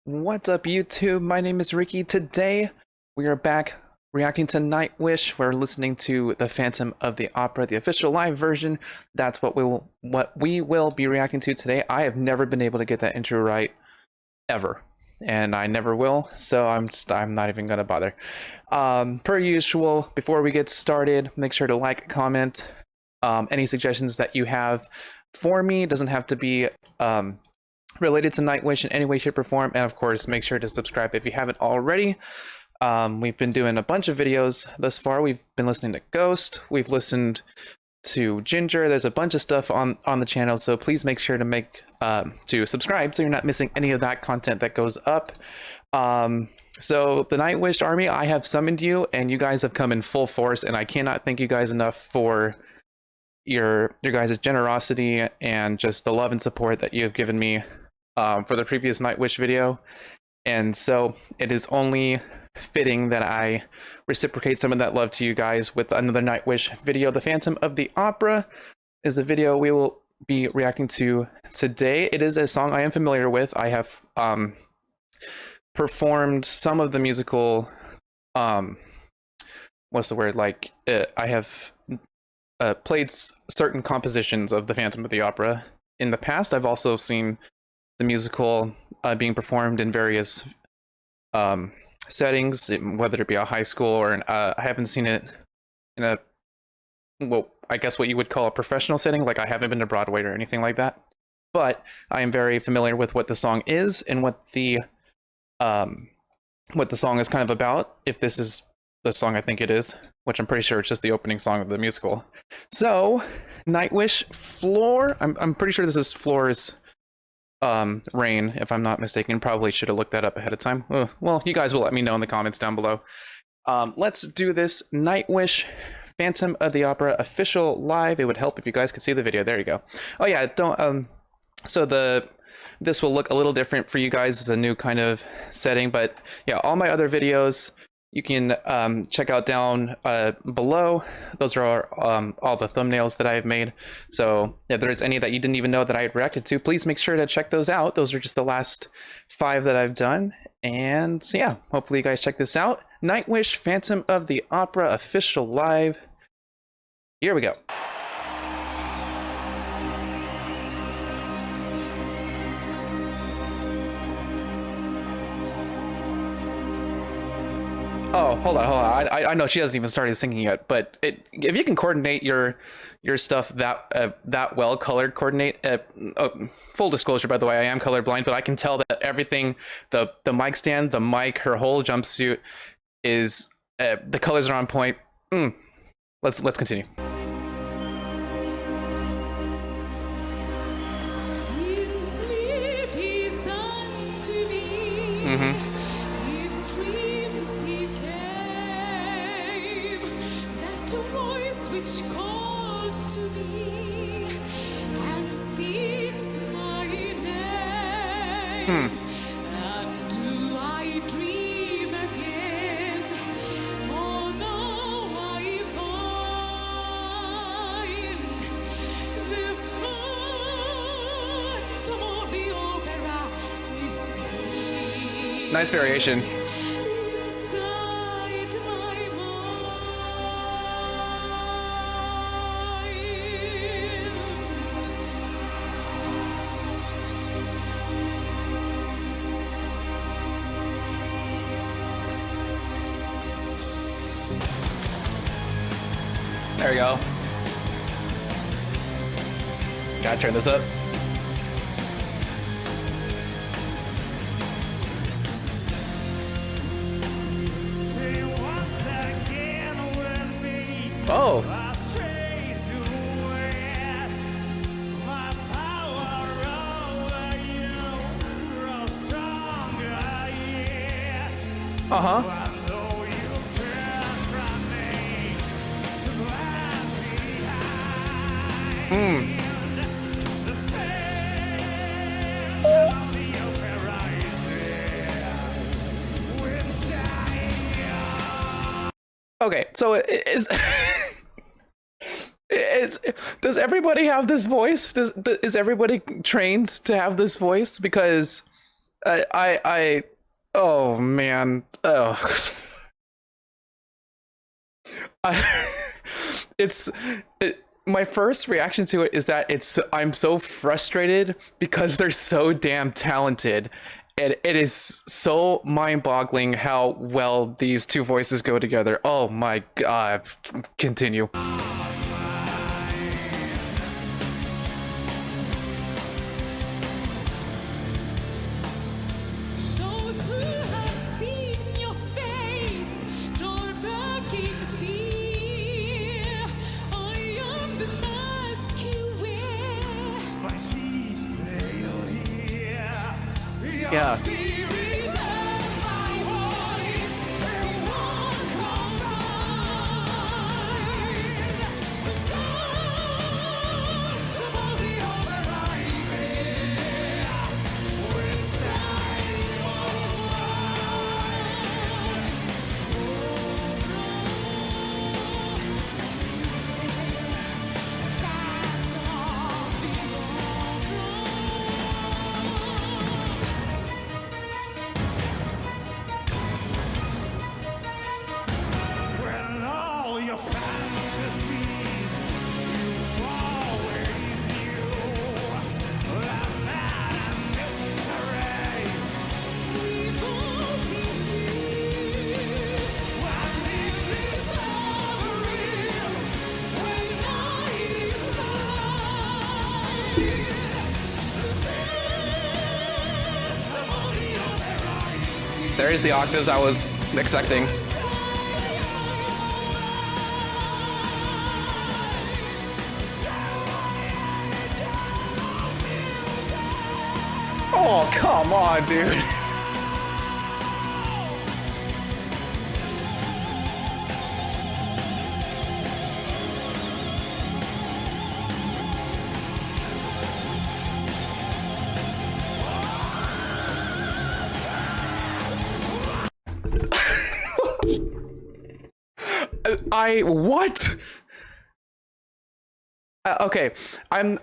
What's up, YouTube? My name is Ricky. Today, we are back reacting to Nightwish. We're listening to The Phantom of the Opera, the official live version. That's what we will be reacting to today. I have never been able to get that intro right ever, and I never will. So I'm not even gonna bother. Per usual, before we get started, make sure to like, comment, any suggestions that you have for me. It doesn't have to be related to Nightwish in any way, shape, or form. And of course, make sure to subscribe if you haven't already. We've been doing a bunch of videos thus far. We've been listening to Ghost. We've listened to Ginger. There's a bunch of stuff on the channel, so please make sure to subscribe so you're not missing any of that content that goes up. So the Nightwish army, I have summoned you, and you guys have come in full force, and I cannot thank you guys enough for your guys' generosity and just the love and support that you have given me for the previous Nightwish video. And so it is only fitting that I reciprocate some of that love to you guys with another Nightwish video. The Phantom of the Opera is the video we will be reacting to today. It is a song I am familiar with. I have performed some of the musical, what's the word, like, I have played certain compositions of The Phantom of the Opera in the past. I've also seen the musical being performed in various settings, whether it be a high school or I haven't seen it in a, well, I guess what you would call a professional setting. Like, I haven't been to Broadway or anything like that, but I am very familiar with what the song is and what the song is kind of about, if this is the song I think it is, which I'm pretty sure it's just the opening song of the musical. So Nightwish, Floor. I'm pretty sure this is Floor's Rain, if I'm not mistaken. Probably should have looked that up ahead of time. Well, you guys will let me know in the comments down below. Let's do this. Nightwish, Phantom of the Opera official live. It would help if you guys could see the video. There you go. Oh yeah, don't so this will look a little different for you guys. It's a new kind of setting, but yeah, all my other videos you can check out down below. Those are all the thumbnails that I have made. So if there's any that you didn't even know that I had reacted to, please make sure to check those out. Those are just the last 5 that I've done. And so yeah, hopefully you guys check this out. Nightwish, Phantom of the Opera official live. Here we go. Oh, hold on. I know she hasn't even started singing yet, but if you can coordinate your stuff that well, color coordinate. Full disclosure, by the way, I am colorblind, but I can tell that everything, the mic stand, the mic, her whole jumpsuit is the colors are on point. Let's continue. And do I dream again? For now I find the Phantom of the Opera is here. Nice variation. Inside my mind. There we go. Gotta turn this up. Oh. Uh-huh. Okay, so it is does everybody have this voice? Is everybody trained to have this voice? Because I oh man, oh, I, it's my first reaction to it is that I'm so frustrated because they're so damn talented. And it is so mind-boggling how well these two voices go together. Oh my god. Continue. Those who have seen your face draw back in fear. I am the mask you wear. My sweet veil here. Your Yeah. Spirit and my voice in one combine. The sound of all the overrising will stand for when all your fantasies you always knew. That man and mystery. we both believe. When When it's hovering, when night is mine. The scent of all the overrising. There's the octaves I was expecting. Oh, come on, dude. I what? Okay, I'm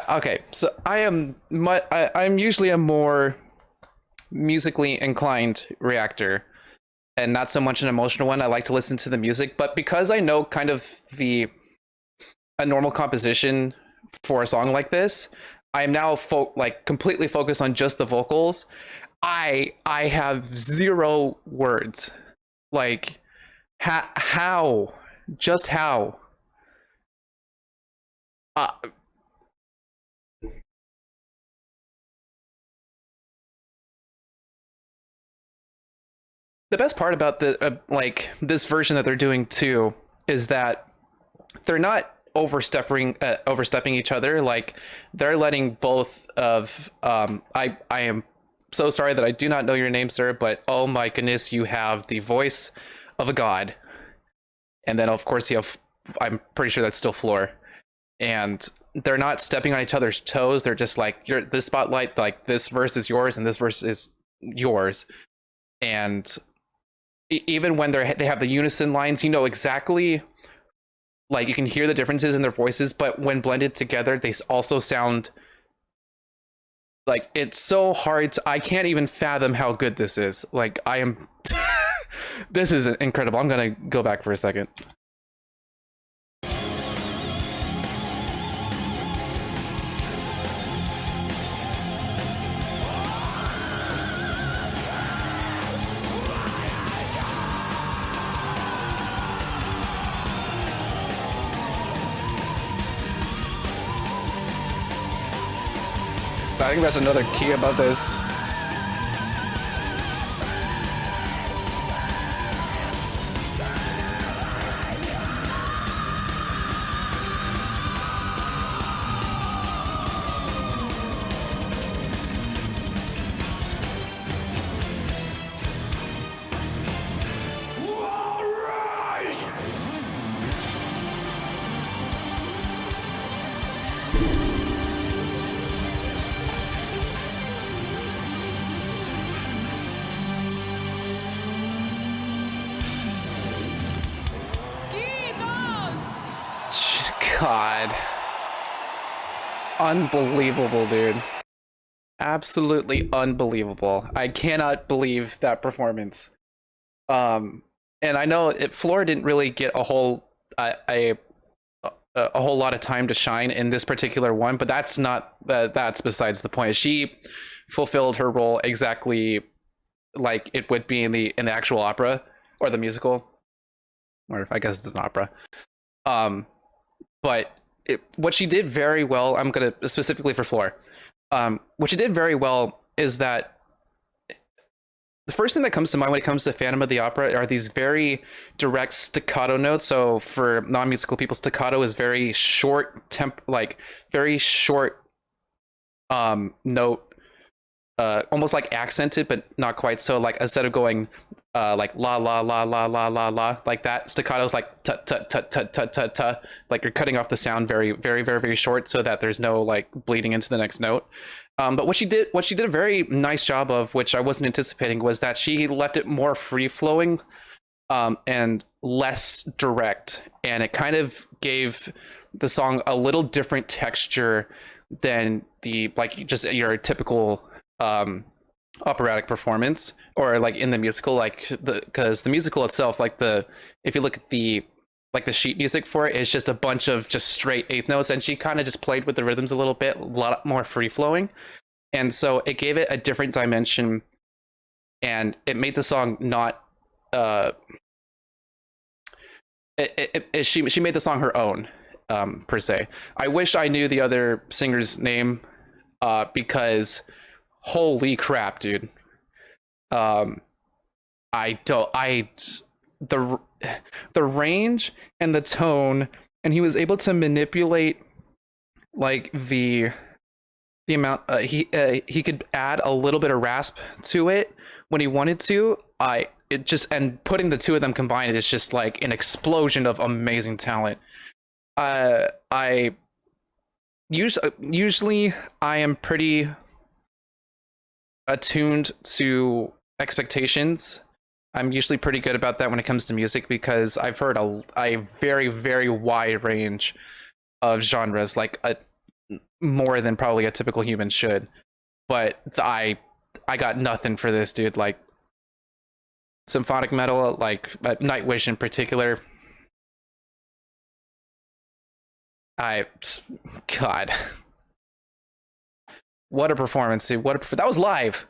okay. So I'm usually a more musically inclined reactor and not so much an emotional one. I like to listen to the music, but because I know kind of a normal composition for a song like this, I'm now like completely focused on just the vocals. I have zero words. Like how? Just how? Uh, the best part about the like this version that they're doing too is that they're not overstepping each other. Like they're letting both of I am so sorry that I do not know your name, sir, but oh my goodness, you have the voice of a god. And then of course you have, I'm pretty sure that's still Floor. And they're not stepping on each other's toes. They're just like, you're this spotlight, like this verse is yours and this verse is yours. And even when they have the unison lines, you know exactly, like you can hear the differences in their voices, but when blended together, they also sound like it's so hard I can't even fathom how good this is. Like I am this is incredible. I'm gonna go back for a second. I think there's another key above this. God. Unbelievable, dude. Absolutely unbelievable. I cannot believe that performance. And I know Flora didn't really get a whole lot of time to shine in this particular one, but that's not that's besides the point. She fulfilled her role exactly like it would be in the actual opera or the musical, or I guess it's an opera. But what she did very well, I'm gonna specifically for Flora. What she did very well is that the first thing that comes to mind when it comes to Phantom of the Opera are these very direct staccato notes. So for non-musical people, staccato is very short very short note, almost like accented, but not quite so. Like instead of going like la la la la la la la like that, staccato is like tut tut tut tut tut tut tut. Like you're cutting off the sound very very very very short so that there's no like bleeding into the next note. But what she did a very nice job of, which I wasn't anticipating, was that she left it more free flowing and less direct, and it kind of gave the song a little different texture than the like just your typical operatic performance, or like in the musical, like because the musical itself, like if you look at the sheet music for it, it's just a bunch of just straight eighth notes, and she kind of just played with the rhythms a little bit, a lot more free flowing, and so it gave it a different dimension, and it made the song not she made the song her own, per se. I wish I knew the other singer's name, because holy crap, dude. The range and the tone, and he was able to manipulate like the amount, he could add a little bit of rasp to it when he wanted to. And putting the two of them combined, it's just like an explosion of amazing talent. Usually I am pretty attuned to expectations. I'm usually pretty good about that when it comes to music, because I've heard a very very wide range of genres, like more than probably a typical human should. But I got nothing for this, dude. Like symphonic metal, like Nightwish in particular. God, what a performance, dude. That was live.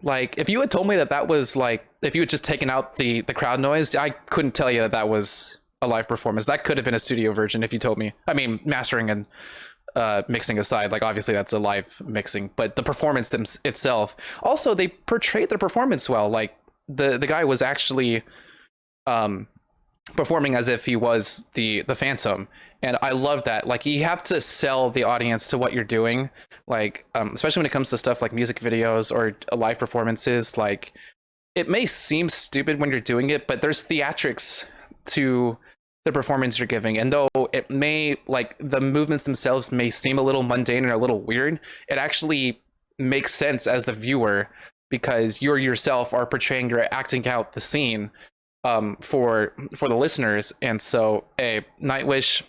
Like, if you had told me that was like, if you had just taken out the crowd noise, I couldn't tell you that was a live performance. That could have been a studio version if you told me. I mean, mastering and mixing aside, like obviously that's a live mixing, but the performance itself. Also, they portrayed their performance well. Like the guy was actually performing as if he was the Phantom, and I love that. Like, you have to sell the audience to what you're doing, like especially when it comes to stuff like music videos or live performances. Like, it may seem stupid when you're doing it, but there's theatrics to the performance you're giving, and though it may, like, the movements themselves may seem a little mundane and a little weird, it actually makes sense as the viewer, because you yourself are portraying, you're acting out the scene for the listeners. And so Nightwish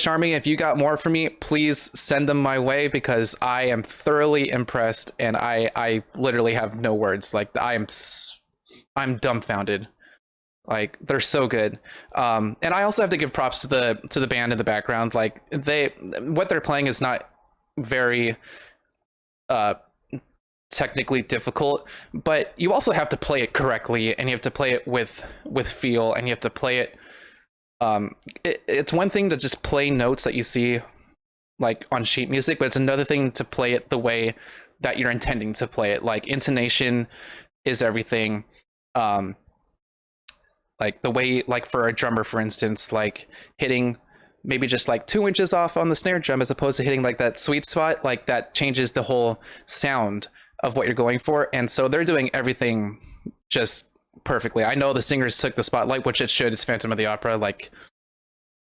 Army, if you got more for me, please send them my way, because I am thoroughly impressed, and I literally have no words. Like, I'm dumbfounded. Like, they're so good. And I also have to give props to the band in the background. Like, what they're playing is not very technically difficult, but you also have to play it correctly, and you have to play it with feel, and you have to play it. It's one thing to just play notes that you see like on sheet music, but it's another thing to play it the way that you're intending to play it. Like, intonation is everything. Like the way, like for a drummer, for instance, like hitting maybe just like 2 inches off on the snare drum, as opposed to hitting like that sweet spot, like that changes the whole sound of what you're going for. And so they're doing everything just perfectly. I know the singers took the spotlight, which it should. It's Phantom of the Opera, like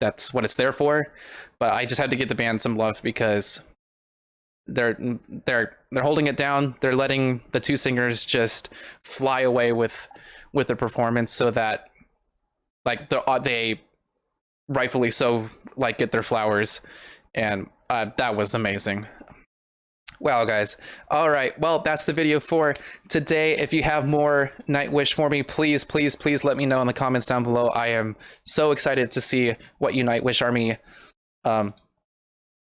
that's what it's there for. But I just had to give the band some love, because they're holding it down. They're letting the two singers just fly away with their performance, so that like they rightfully so like get their flowers, and that was amazing. Wow, guys. All right, well, that's the video for today. If you have more Nightwish for me, please let me know in the comments down below. I am so excited to see what you Nightwish army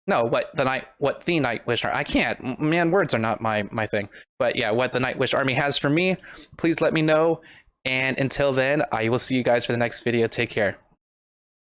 no, what the Nightwish I can't, man, words are not my thing. But yeah, what the Nightwish army has for me, please let me know. And until then, I will see you guys for the next video. Take care.